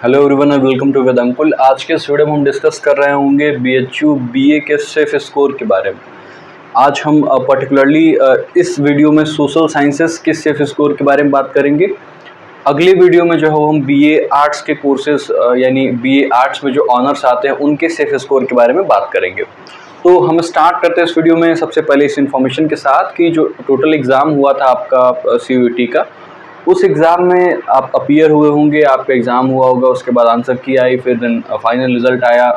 Hello everyone and welcome to Vedankul. आज के इस वीडियो में हम डिस्कस कर रहे होंगे बीएचयू बीए के सेफ स्कोर के बारे में। आज हम पर्टिकुलरली इस वीडियो में सोशल साइंसेस के सेफ स्कोर के बारे में बात करेंगे। अगले वीडियो में जो है हम बीए आर्ट्स के कोर्सेज यानी बीए आर्ट्स में जो ऑनर्स आते हैं उनके सेफ स्कोर के बारे में बात करेंगे। तो हम स्टार्ट करते हैं इस वीडियो में सबसे पहले इस इन्फॉर्मेशन के साथ कि जो टोटल एग्ज़ाम हुआ था आपका CUET का, उस एग्ज़ाम में आप अपीयर हुए होंगे, आपका एग्ज़ाम हुआ होगा, उसके बाद आंसर की आई, फिर देन फाइनल रिज़ल्ट आया,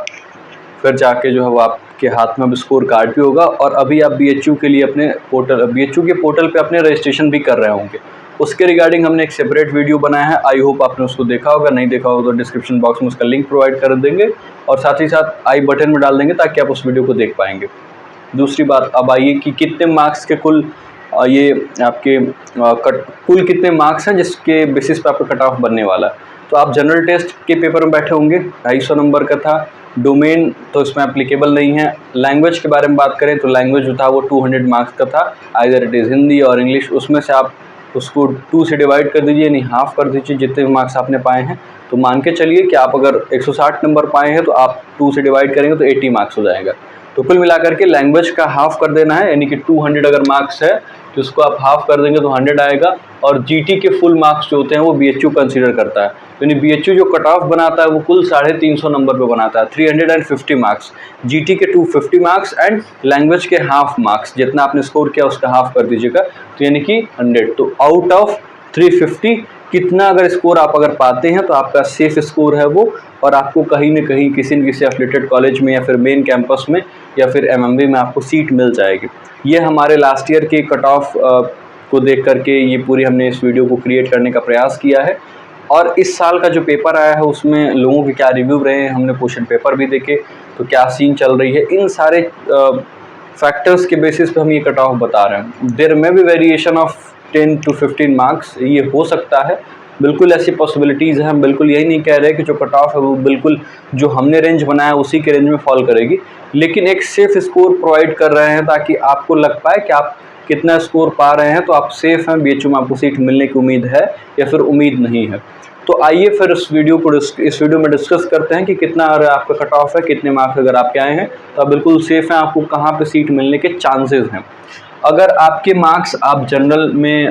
फिर जाके जो है वो आपके हाथ में अब स्कोर कार्ड भी होगा। और अभी आप बीएचयू के लिए अपने बीएचयू के पोर्टल पे अपने रजिस्ट्रेशन भी कर रहे होंगे। उसके रिगार्डिंग हमने एक सेपरेट वीडियो बनाया है। आई होप आपने उसको देखा होगा, नहीं देखा होगा तो डिस्क्रिप्शन बॉक्स में उसका लिंक प्रोवाइड कर देंगे और साथ ही साथ आई बटन में डाल देंगे ताकि आप उस वीडियो को देख पाएंगे। दूसरी बात, अब आइए कि कितने मार्क्स के कुल ये आपके कुल कितने मार्क्स हैं जिसके बेसिस पे आपका कट ऑफ बनने वाला है। तो आप जनरल टेस्ट के पेपर में बैठे होंगे, 250 नंबर का था। डोमेन तो इसमें एप्लीकेबल नहीं है। लैंग्वेज के बारे में बात करें तो लैंग्वेज जो था वो 200 मार्क्स का था, आइदर इट इज़ हिंदी और इंग्लिश। उसमें से आप उसको 2 से डिवाइड कर दीजिए, यानी हाफ कर दीजिए जितने मार्क्स आपने पाए हैं। तो मान के चलिए कि आप अगर 160 नंबर पाए हैं तो आप 2 से डिवाइड करेंगे तो 80 मार्क्स हो जाएगा। तो कुल मिलाकर के लैंग्वेज का हाफ कर देना है, यानी कि 200 अगर मार्क्स है तो उसको आप हाफ कर देंगे तो 100 आएगा। और जीटी के फुल मार्क्स जो होते हैं वो बीएचयू कंसीडर करता है, यानी बीएचयू जो कट ऑफ बनाता है वो कुल 350 नंबर पे बनाता है, 350 मार्क्स। जीटी के 250 मार्क्स एंड लैंग्वेज के हाफ मार्क्स, जितना आपने स्कोर किया उसका हाफ कर दीजिएगा तो यानी कि 100। तो आउट ऑफ 350 कितना अगर स्कोर आप अगर पाते हैं तो आपका सेफ स्कोर है वो, और आपको कहीं न कहीं किसी न किसी एफिलिएटेड कॉलेज में या फिर मेन कैंपस में या फिर एमएमबी में आपको सीट मिल जाएगी। ये हमारे लास्ट ईयर के कट ऑफ को देख करके ये पूरी हमने इस वीडियो को क्रिएट करने का प्रयास किया है। और इस साल का जो पेपर आया है उसमें लोगों के क्या रिव्यू रहे हैं, हमने क्वेश्चन पेपर भी देखे तो क्या सीन चल रही है, इन सारे फैक्टर्स के बेसिस पे हम ये कट ऑफ बता रहे हैं। देयर में भी वेरिएशन ऑफ 10 to 15 मार्क्स, ये हो सकता है, बिल्कुल ऐसी पॉसिबिलिटीज़ हैं। हम बिल्कुल यही नहीं कह रहे कि जो कट ऑफ है वो बिल्कुल जो हमने रेंज बनाया उसी के रेंज में फॉल करेगी, लेकिन एक सेफ स्कोर प्रोवाइड कर रहे हैं ताकि आपको लग पाए कि आप कितना स्कोर पा रहे हैं तो आप सेफ हैं, बीएचयू में आपको सीट मिलने की उम्मीद है या फिर उम्मीद नहीं है। तो आइए फिर इस वीडियो में डिस्कस करते हैं कि कितना अगर आपका कट ऑफ है, कितने मार्क्स अगर आपके आए हैं तो आप बिल्कुल सेफ हैं, आपको कहाँ पे सीट मिलने के चांसेस हैं। अगर आपके मार्क्स आप जनरल में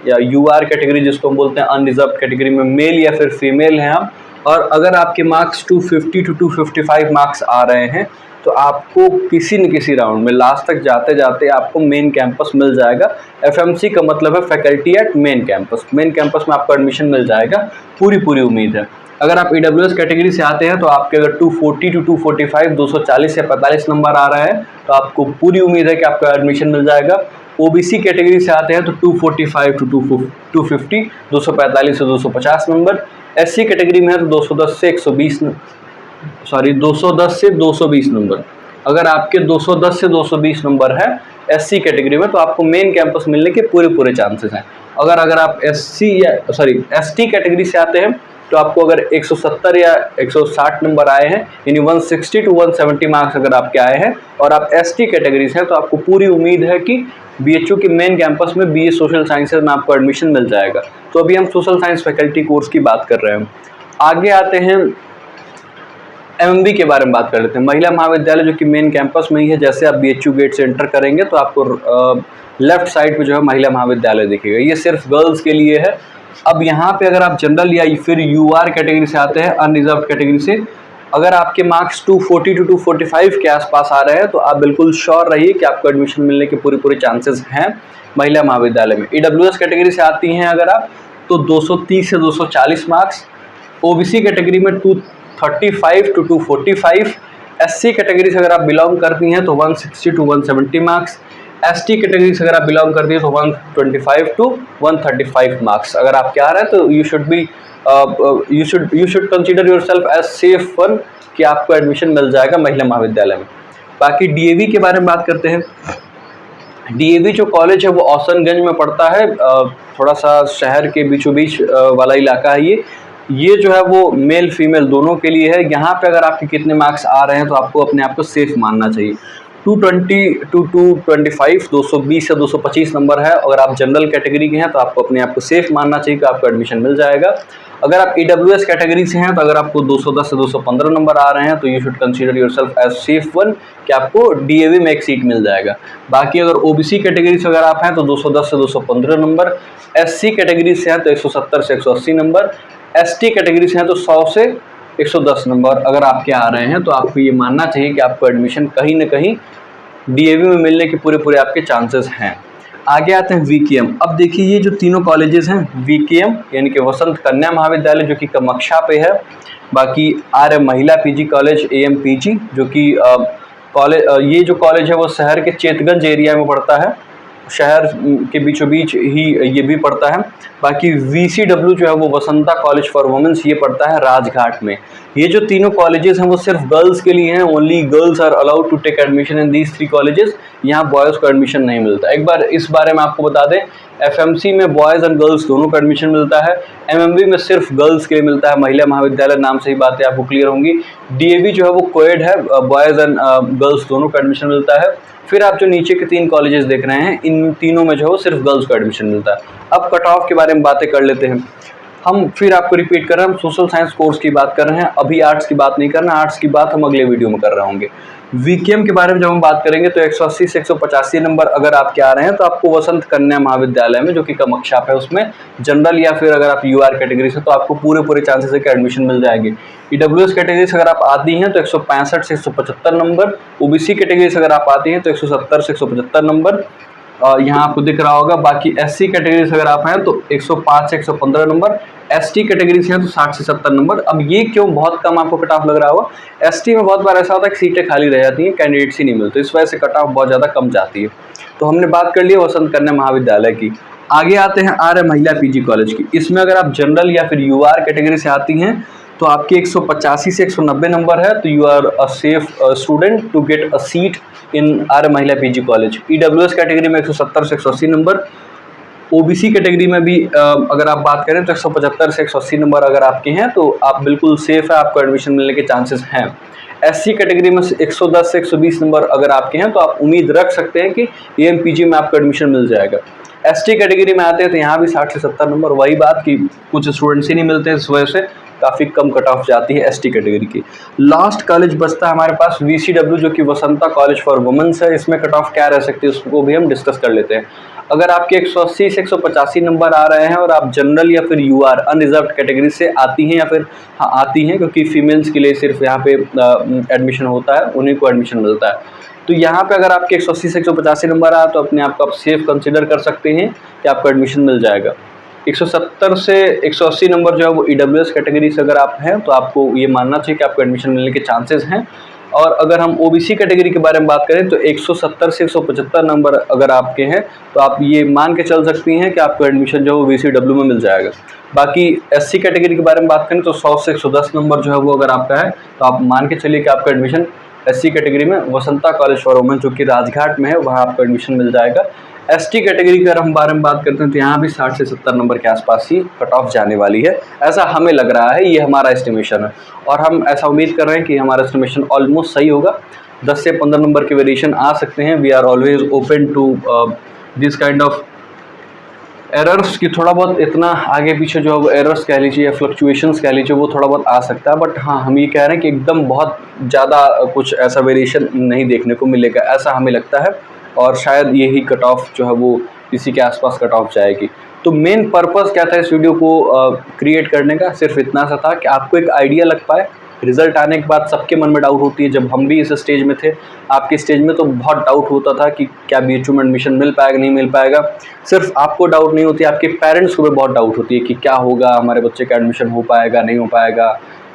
या यूआर कैटेगरी जिसको हम बोलते हैं अनरिजर्व कैटेगरी में मेल या फिर फीमेल हैं आप, और अगर आपके मार्क्स 250 to 255 मार्क्स आ रहे हैं तो आपको किसी न किसी राउंड में लास्ट तक जाते जाते आपको मेन कैंपस मिल जाएगा। एफएमसी का मतलब है faculty at main campus. Main campus में आपको एडमिशन मिल जाएगा, पूरी उम्मीद है। अगर आप ईडब्ल्यूएस कैटेगरी से आते हैं तो आपके अगर 240 to 245 240 या 45 नंबर आ रहा है तो आपको पूरी उम्मीद है कि आपका एडमिशन मिल जाएगा। ओबीसी कैटेगरी से आते हैं तो 245 to 250 245 से 250 नंबर। एससी कैटेगरी में है तो 210 से 220 नंबर। अगर आपके 210 से 220 नंबर है एससी कैटेगरी में तो आपको मेन कैंपस मिलने के पूरे चांसेस हैं। अगर आप एसटी कैटेगरी से आते हैं तो आपको अगर 170 या 160 नंबर आए हैं, यानी 160 to 170 मार्क्स अगर आपके आए हैं और आप एसटी कैटेगरी से हैं तो आपको पूरी उम्मीद है कि बीएचयू के मेन कैंपस में बीए सोशल साइंसेज में आपको एडमिशन मिल जाएगा। तो अभी हम सोशल साइंस फैकल्टी कोर्स की बात कर रहे हैं। आगे आते हैं एमएमबी के बारे में बात कर लेते हैं। महिला महाविद्यालय जो कि मेन कैंपस में ही है, जैसे आप बीएचयू गेट से एंटर करेंगे तो आपको लेफ्ट साइड पे जो है महिला महाविद्यालय दिखेगा, ये सिर्फ गर्ल्स के लिए है। अब यहाँ पे अगर आप जनरल या फिर यूआर कैटेगरी से आते हैं अनरिजर्व कैटेगरी से, अगर आपके मार्क्स 240 to 245 के आसपास आ रहे हैं तो आप बिल्कुल श्योर रहिए कि आपको एडमिशन मिलने के पूरे चांसेस हैं महिला महाविद्यालय में। ईडब्ल्यूएस कैटेगरी से आती हैं अगर आप तो 230 से 240 मार्क्स। ओबीसी कैटेगरी में 235 to 245। एससी कैटेगरी से अगर आप बिलोंग करती हैं तो 160 to 170 मार्क्स। एसटी कैटेगरी से अगर आप बिलोंग करती हैं तो 125 to 135 मार्क्स अगर आप क्या आ रहे हैं तो you should consider yourself as safe one कि आपको एडमिशन मिल जाएगा महिला महाविद्यालय में। बाकी डीएवी के बारे में बात करते हैं। डीएवी जो कॉलेज है वो औसनगंज में पड़ता है, थोड़ा सा शहर के बीचों बीच वाला इलाका है ये जो है वो मेल फीमेल दोनों के लिए है। यहाँ पे अगर आपके कितने मार्क्स आ रहे हैं तो आपको अपने आप को सेफ मानना चाहिए। 220 टू 225, 220 या 225 नंबर है। अगर आप जनरल कैटेगरी के हैं तो आपको अपने आप को सेफ मानना चाहिए कि आपको एडमिशन मिल जाएगा। अगर आप EWS कैटेगरी से हैं तो अगर आपको 210 से 215 नंबर आ रहे हैं तो you should consider yourself as safe one कि आपको DAV में एक सीट मिल जाएगा। बाकी अगर OBC कैटेगरी से अगर आप हैं तो 210 से 215 नंबर, SC कैटेगरी से हैं तो 170 से 180 नंबर, ST कैटेगरी से हैं तो 100 से 110 नंबर अगर आपके आ रहे हैं तो आपको ये मानना चाहिए कि आपको एडमिशन कहीं ना कहीं DAV में मिलने के पूरे आपके चांसेस हैं। आगे आते हैं VKM। अब देखिए ये जो तीनों कॉलेजेस हैं VKM यानी कि वसंत कन्या महाविद्यालय जो कि कामाख्या पे है, बाकी आर्य महिला PG कॉलेज AMPG जो कि कॉलेज ये जो कॉलेज है वो शहर के चेतगंज एरिया में पड़ता है, शहर के बीचों बीच ही ये भी पड़ता है। बाकी VCW जो है वो वसंता कॉलेज फॉर वुमेन्स ये पड़ता है राजघाट में। ये जो तीनों कॉलेजेस हैं वो सिर्फ गर्ल्स के लिए हैं, only girls are allowed to take admission in these 3 colleges. यहाँ बॉयज़ को एडमिशन नहीं मिलता। एक बार इस बारे में आपको बता दें, FMC में बॉयज़ एंड गर्ल्स दोनों को एडमिशन मिलता है, MMB में सिर्फ गर्ल्स के लिए मिलता है, महिला महाविद्यालय नाम से ही बातें आपको क्लियर होंगी। DAV जो है वो कोएड है, बॉयज़ एंड गर्ल्स दोनों को एडमिशन मिलता है। फिर आप जो नीचे के 3 कॉलेजेस देख रहे हैं इन तीनों में जो है वो सिर्फ गर्ल्स को एडमिशन मिलता है। अब कट ऑफ के बारे में बातें कर लेते हैं हम। फिर आपको रिपीट कर रहे हैं, हम सोशल साइंस कोर्स की बात कर रहे हैं, अभी आर्ट्स की बात नहीं करना, आर्ट्स की बात हम अगले वीडियो में कर रहे होंगे। VKM के बारे में जब हम बात करेंगे तो 180 से 185 नंबर अगर आपके आ रहे हैं तो आपको वसंत कन्या महाविद्यालय में जो कि कामाख्या है उसमें जनरल या फिर अगर आप UR कैटेगरी से तो आपको पूरे चांसेस है कि एडमिशन मिल जाएगी। EWS कैटेगरी से अगर आप आती हैं तो 165 से 175 नंबर, OBC कैटेगरी से अगर आप आती हैं तो 170 से 175 नंबर यहाँ आपको दिख रहा होगा। बाकी SC कैटेगरी से अगर आप हैं तो 105 से 115 नंबर, ST कैटेगरी से हैं तो 60 से 70 नंबर। अब ये क्यों बहुत कम आपको कट ऑफ लग रहा होगा, ST में बहुत बार ऐसा होता है कि सीटें खाली रह जाती हैं, कैंडिडेट्स ही नहीं मिलते, इस वजह से कट ऑफ बहुत ज़्यादा कम जाती है। तो हमने बात कर ली है वसंत कन्या महाविद्यालय की। आगे आते हैं आर्य महिला PG कॉलेज की। इसमें अगर आप जनरल या फिर UR कैटेगरी से आती हैं तो आपके 185 से 190 नंबर है तो you are a safe student to get a seat in Arya Mahila PG college. EWS category में 170 से 180 नंबर, OBC कैटेगरी में भी अगर आप बात करें तो 175 से 180 नंबर अगर आपके हैं तो आप बिल्कुल सेफ है, आपको एडमिशन मिलने के चांसेस हैं। SC कैटेगरी में 110 से 120 नंबर अगर आपके हैं तो आप उम्मीद रख सकते हैं कि AMPG में आपको एडमिशन मिल जाएगा। ST कैटेगरी में आते हैं तो यहाँ भी 60 से 70 नंबर, वही बात कि कुछ स्टूडेंट्स ही नहीं मिलते, इस वजह से काफ़ी कम कट ऑफ जाती है ST कैटेगरी की। लास्ट कॉलेज बचता है हमारे पास VCW जो कि वसंता कॉलेज फॉर वुमेन्स है। इसमें कट ऑफ क्या रह सकती है उसको भी हम डिस्कस कर लेते हैं। अगर आपके 180 से 185 नंबर आ रहे हैं और आप जनरल या फिर UR अनरिजर्व कैटेगरी से आती हैं या फिर आती हैं, क्योंकि फीमेल्स के लिए सिर्फ यहाँ पे एडमिशन होता है, उन्हीं को एडमिशन मिलता है। तो यहाँ पे अगर आपके 180 से 185 नंबर आया तो अपने आप को आप सेफ कंसिडर कर सकते हैं कि आपको एडमिशन मिल जाएगा। 170 से 180 नंबर जो है वो EWS कैटेगरी से अगर आप हैं तो आपको ये मानना चाहिए कि आपको एडमिशन मिलने के चांसेस हैं। और अगर हम OBC कैटेगरी के बारे में बात करें तो 170 से 175 नंबर अगर आपके हैं तो आप ये मान के चल सकती हैं कि आपको एडमिशन जो है वो VCW में मिल जाएगा। बाकी SC कैटेगरी के बारे में बात करें तो 100 से 110 नंबर जो है वो अगर आपका है तो आप मान के चलिए कि आपका एडमिशन SC कैटेगरी में वसंता कॉलेज फॉर वुमेन जो कि राजघाट में है वहाँ आपको एडमिशन मिल जाएगा। ST कैटेगरी के अगर हम बारे में बात करते हैं तो यहाँ भी 60 से 70 नंबर के आसपास ही कट ऑफ जाने वाली है, ऐसा हमें लग रहा है, ये हमारा एस्टिमेशन है और हम ऐसा उम्मीद कर रहे हैं कि हमारा एस्टिमेशन ऑलमोस्ट सही होगा। 10 से 15 नंबर के वेरिएशन आ सकते हैं। We are always open to this kind of errors की थोड़ा बहुत इतना आगे पीछे जो एरर्स कह लीजिए या फ्लक्चुएशंस कह लीजिए वो थोड़ा बहुत आ सकता है, बट हाँ हम ये कह रहे हैं कि एकदम बहुत ज़्यादा कुछ ऐसा वेरिएशन नहीं देखने को मिलेगा, ऐसा हमें लगता है। और शायद यही कट ऑफ जो है वो इसी के आसपास कट ऑफ जाएगी। तो मेन पर्पस क्या था इस वीडियो को क्रिएट करने का, सिर्फ इतना सा था कि आपको एक आइडिया लग पाए। रिजल्ट आने के बाद सबके मन में डाउट होती है, जब हम भी इस स्टेज में थे, आपके स्टेज में तो बहुत डाउट होता था कि क्या BHU में एडमिशन मिल पाएगा नहीं मिल पाएगा। सिर्फ आपको डाउट नहीं होती, आपके पेरेंट्स को भी बहुत डाउट होती है कि क्या होगा, हमारे बच्चे का एडमिशन हो पाएगा नहीं हो पाएगा,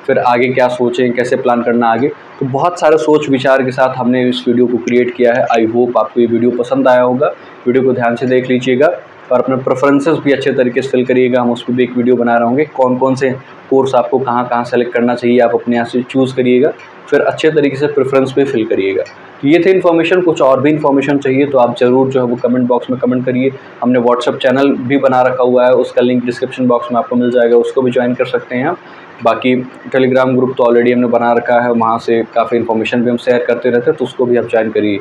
फिर आगे क्या सोचें, कैसे प्लान करना आगे। तो बहुत सारे सोच विचार के साथ हमने इस वीडियो को क्रिएट किया है। आई होप आपको ये वीडियो पसंद आया होगा। वीडियो को ध्यान से देख लीजिएगा और अपने प्रेफरेंसेस भी अच्छे तरीके से फिल करिएगा। हम उस पर भी एक वीडियो बना रहे होंगे, कौन कौन से कोर्स आपको कहाँ कहाँ सेलेक्ट करना चाहिए, आप अपने यहाँ से चूज़ करिएगा, फिर अच्छे तरीके से प्रेफरेंस भी फिल करिएगा। तो ये थे इन्फॉर्मेशन। कुछ और भी इन्फॉर्मेशन चाहिए तो आप ज़रूर जो है वो कमेंट बॉक्स में कमेंट करिए। हमने व्हाट्सअप चैनल भी बना रखा हुआ है, उसका लिंक डिस्क्रिप्शन बॉक्स में आपको मिल जाएगा, उसको भी ज्वाइन कर सकते हैं आप। बाकी टेलीग्राम ग्रुप तो ऑलरेडी हमने बना रखा है, वहाँ से काफ़ी इन्फॉर्मेशन भी हम शेयर करते रहते हैं, तो उसको भी आप ज्वाइन करिए।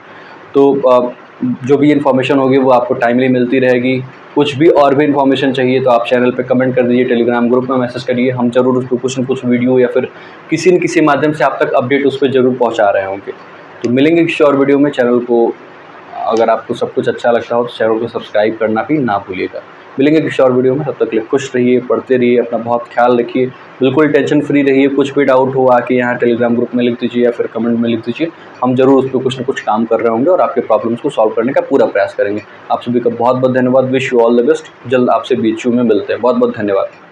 तो जो भी इन्फॉर्मेशन होगी वो आपको टाइमली मिलती रहेगी। कुछ भी और भी इन्फॉर्मेशन चाहिए तो आप चैनल पे कमेंट कर दीजिए, टेलीग्राम ग्रुप में मैसेज करिए, हम ज़रूर उस पर कुछ न कुछ वीडियो या फिर किसी न किसी माध्यम से आप तक अपडेट उस पर ज़रूर पहुँचा रहे होंगे। तो मिलेंगे किसी और वीडियो में। चैनल को अगर आपको सब कुछ अच्छा लगता हो तो चैनल को सब्सक्राइब करना भी ना भूलिएगा। मिलेंगे किसी और वीडियो में, तब तक के लिए खुश रहिए, पढ़ते रहिए, अपना बहुत ख्याल रखिए, बिल्कुल टेंशन फ्री रहिए। कुछ भी डाउट हो आके यहाँ टेलीग्राम ग्रुप में लिख दीजिए या फिर कमेंट में लिख दीजिए, हम जरूर उस पर कुछ ना कुछ काम कर रहे होंगे और आपके प्रॉब्लम्स को सॉल्व करने का पूरा प्रयास करेंगे। आप सभी का बहुत बहुत धन्यवाद। Wish you all the best. जल्द आपसे BHU में मिलते हैं। बहुत बहुत धन्यवाद।